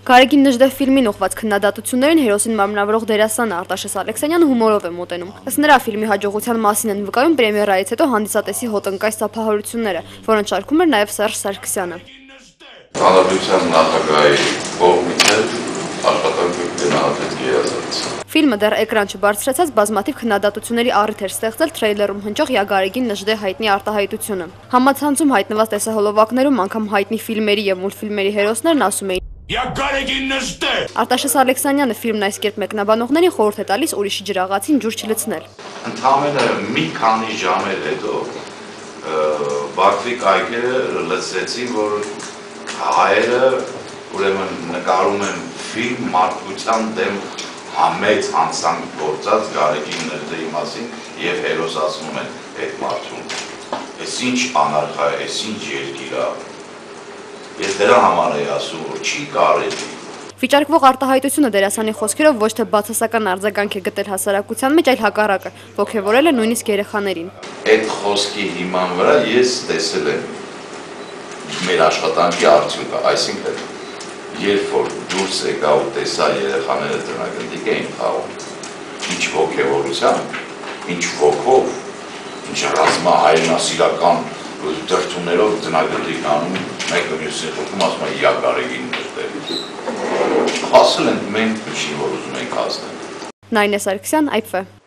Գարեգին Նժդեհ ֆիլմին ուղղված քննադատություններին հերոսին մարմնավորող դերասանը Արտաշես Ալեքսանյանը հումորով է մոտենում։ Ըստ նրա ֆիլմի հաջողության մասին են վկայում պրեմիերայից հետո հանդիսատեսի հոտնկայս ծափահարությունները, որոնց շարքում էր նաև Սերժ Սարգսյանը։ Հանրապետության նախագահի կողմից աշխատանքը գնահատեց գերազանց։ Ֆիլմը դեռ էկրան չբարձրացած բազմաթիվ քննադատությունների առիթ էր ստեղծել թրեյլերում հնչող Գարեգին Նժդեհ հայտնի արտահայտությունը։ Համացանցում հայտնված տեսահոլովակներում անգամ հայտնի ֆիլմերի եւ մուլտֆիլմերի հերոսներն ասում էին Գարեգին Նժդեհ։ Արտաշես Ալեքսանյանը ֆիլմն այս կերպ մեկնաբանողներին խորհուրդ է տալիս ուրիշի ջրաղացին ջուր չլցնել։ Ընդհանրապես մի քանի ժամեր հետո Բաքվի կայքերը լսեցին, որ հայերը ուրեմն նկարում են ֆիլմ մարդկության դեմ համեծ հանցանք գործած Գարեգին Նժդեհի մասին եւ հերոսացնում են այդ մարդուն։ Էս ինչ անարխա է, էս ինչ երկիր է։ Ես դրա համար եմ ասում, որ չի կարելի։ Վիճարկվող արտահայտությունը դերասանի խոսքերով ոչ թե բացասական արձագանք է գտել հասարակության մեջ, այլ հակառակը, ոգևորել է նույնիսկ երեխաներին։ Այդ խոսքի հիման վրա ես տեսել եմ մեր աշխատանքի արդյունքը, այսինքն երբ որ դուրս եկա ու տեսա երեխաները տնագնդիկ էին խաղում, ինչ ոգևորությամբ, ինչ ոգով, ինչ ռազմահայրենասիրական դրդումներով տնագնդիկ անում, մեկը մյուսին խոսքում ասում է Գարեգին Նժդեհ։ Ասել ենք մենք ինչի որ ուզում ենք ասել։ Նայնե Սարգսյան, IPV